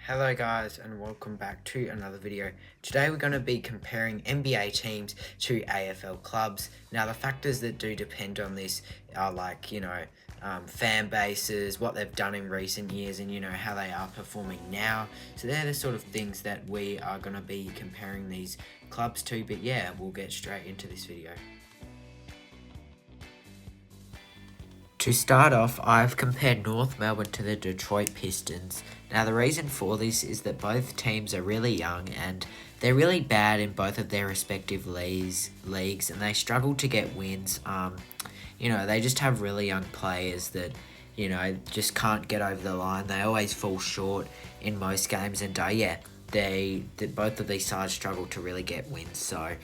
Hello guys and welcome back to another video. Today we're going to be comparing NBA teams to AFL clubs. Now the factors that do depend on this are fan bases, what they've done in recent years, and how they are performing now. So they're the sort of things that we are going to be comparing these clubs to, but yeah, we'll get straight into this video. To start off, I've compared North Melbourne to the Detroit Pistons. Now the reason for this is that both teams are really young and they're really bad in both of their respective leagues and they struggle to get wins. They just have really young players that, just can't get over the line. They always fall short in most games and both of these sides struggle to really get wins. So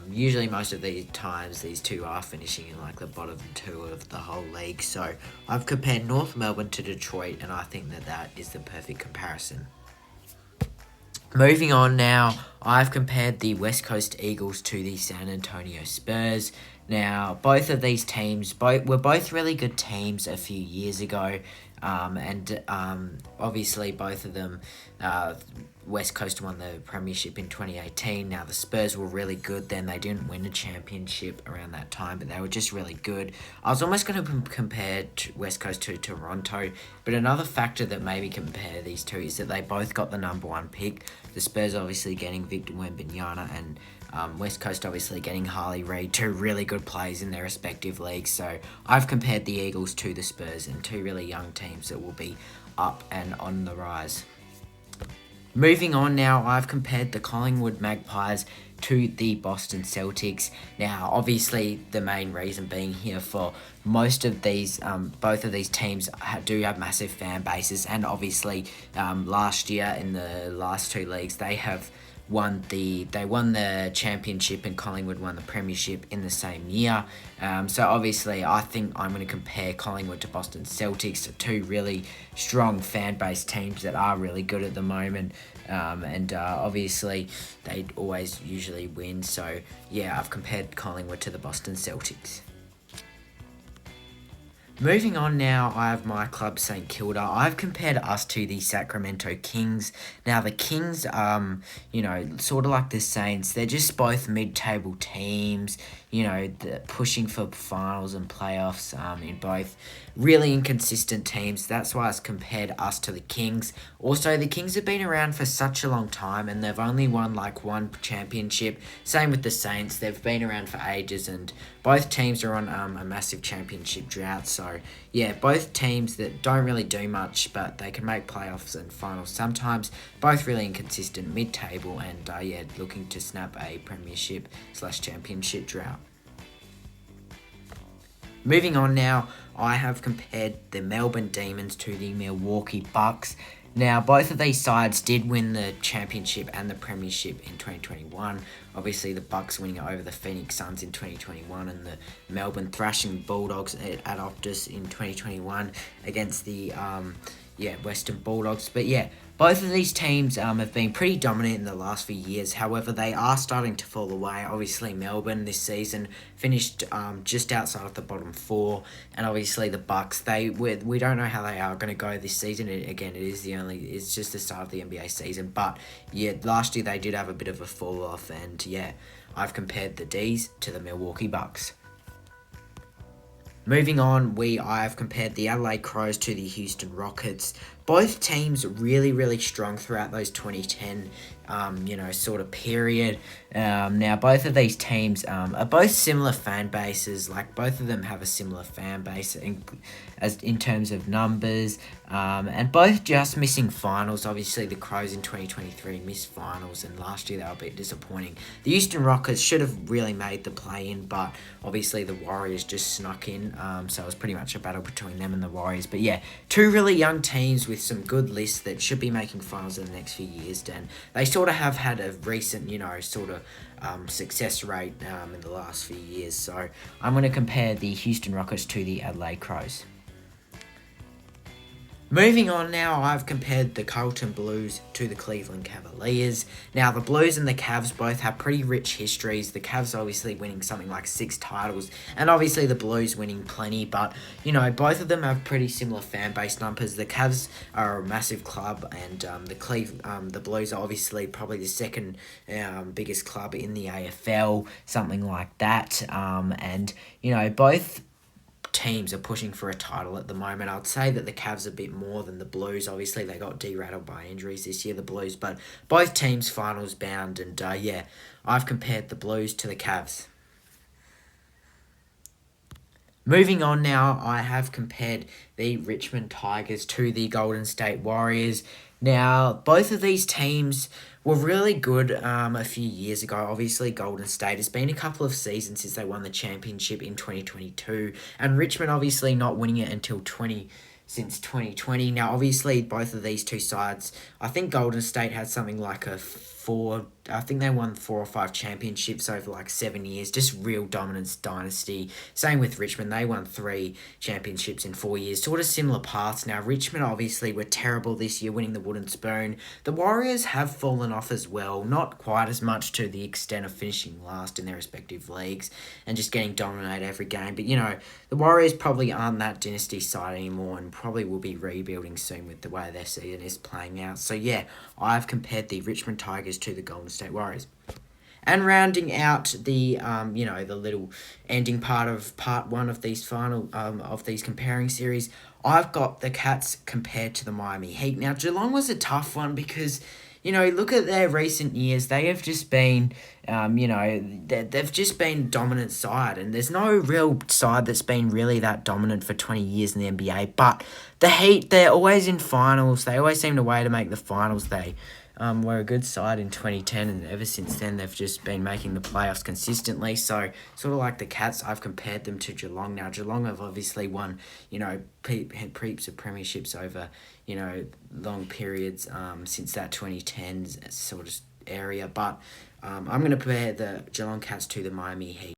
usually most of these times these two are finishing in like the bottom two of the whole league. So I've compared North Melbourne to Detroit and I think that is the perfect comparison. Moving on now, I've compared the West Coast Eagles to the San Antonio Spurs. Now, both of these teams were both really good teams a few years ago, and obviously both of them, West Coast won the premiership in 2018. Now, the Spurs were really good then. They didn't win a championship around that time, but they were just really good. I was almost going to compare West Coast to Toronto, but another factor that maybe compare these two is that they both got the number one pick. The Spurs obviously getting Victor Wembanyama and West Coast obviously getting Harley Reid, two really good players in their respective leagues. So I've compared the Eagles to the Spurs and two really young teams that will be up and on the rise. Moving on now, I've compared the Collingwood Magpies to the Boston Celtics. Now, obviously, the main reason being here for most of these, both of these teams do have massive fan bases, and obviously, last year in the last two leagues, they won the championship and Collingwood won the premiership in the same year. So obviously I think I'm going to compare Collingwood to Boston Celtics, two really strong fan-based teams that are really good at the moment. Obviously they always usually win. So yeah, I've compared Collingwood to the Boston Celtics. Moving on now, I have my club, St Kilda. I've compared us to the Sacramento Kings. Now, the Kings, sort of like the Saints, they're just both mid-table teams, pushing for finals and playoffs in both really inconsistent teams. That's why I've compared us to the Kings. Also, the Kings have been around for such a long time and they've only won like one championship. Same with the Saints. They've been around for ages and both teams are on a massive championship drought. So, yeah, both teams that don't really do much, but they can make playoffs and finals sometimes. Both really inconsistent, mid-table, and looking to snap a premiership/championship drought. Moving on now, I have compared the Melbourne Demons to the Milwaukee Bucks. Now, both of these sides did win the championship and the premiership in 2021. Obviously, the Bucks winning over the Phoenix Suns in 2021 and the Melbourne thrashing Bulldogs at Optus in 2021 against the Western Bulldogs. But yeah, both of these teams have been pretty dominant in the last few years. However, they are starting to fall away. Obviously, Melbourne this season finished just outside of the bottom four, and obviously the Bucks. We don't know how they are going to go this season. It's just the start of the NBA season. But yeah, last year they did have a bit of a fall off, and yeah, I've compared the D's to the Milwaukee Bucks. Moving on, I've compared the Adelaide Crows to the Houston Rockets. Both teams really, really strong throughout those 2010, sort of period. Now, both of these teams are both similar fan bases. Like, both of them have a similar fan base in terms of numbers. And both just missing finals. Obviously, the Crows in 2023 missed finals, and last year they were a bit disappointing. The Houston Rockets should have really made the play-in, but obviously the Warriors just snuck in. So it was pretty much a battle between them and the Warriors. But yeah, two really young teams with some good lists that should be making finals in the next few years. And they sort of have had a recent, success rate in the last few years. So I'm going to compare the Houston Rockets to the Adelaide Crows. Moving on now, I've compared the Carlton Blues to the Cleveland Cavaliers. Now, the Blues and the Cavs both have pretty rich histories. The Cavs obviously winning something like 6 titles, and obviously the Blues winning plenty, but, both of them have pretty similar fan base numbers. The Cavs are a massive club, and the Blues are obviously probably the second biggest club in the AFL, something like that. Both teams are pushing for a title at the moment. I'd say that the Cavs a bit more than the Blues. Obviously, they got derailed by injuries this year, the Blues, but both teams finals bound, and I've compared the Blues to the Cavs. Moving on now, I have compared the Richmond Tigers to the Golden State Warriors. Now, both of these teams were really good a few years ago. Obviously, Golden State has been a couple of seasons since they won the championship in 2022, and Richmond obviously not winning it until since 2020. Now, obviously, both of these two sides, I think Golden State had something like I think they won 4 or 5 championships over like 7 years. Just real dominance dynasty. Same with Richmond. They won 3 championships in 4 years. Sort of similar paths. Now, Richmond obviously were terrible this year, winning the wooden spoon. The Warriors have fallen off as well. Not quite as much to the extent of finishing last in their respective leagues and just getting dominated every game. But, the Warriors probably aren't that dynasty side anymore and probably will be rebuilding soon with the way their season is playing out. So, yeah, I've compared the Richmond Tigers to the Golden State Warriors. And rounding out the little ending part of part one of these comparing series, I've got the Cats compared to the Miami Heat. Now, Geelong was a tough one because, look at their recent years. They have just been, they've just been dominant side, and there's no real side that's been really that dominant for 20 years in the NBA. But the Heat, they're always in finals. They always seem a way to make the finals. They were a good side in 2010, and ever since then they've just been making the playoffs consistently. So, sort of like the Cats, I've compared them to Geelong. Now, Geelong have obviously won, heaps of premierships over, long periods since that 2010s sort of area. But I'm going to compare the Geelong Cats to the Miami Heat.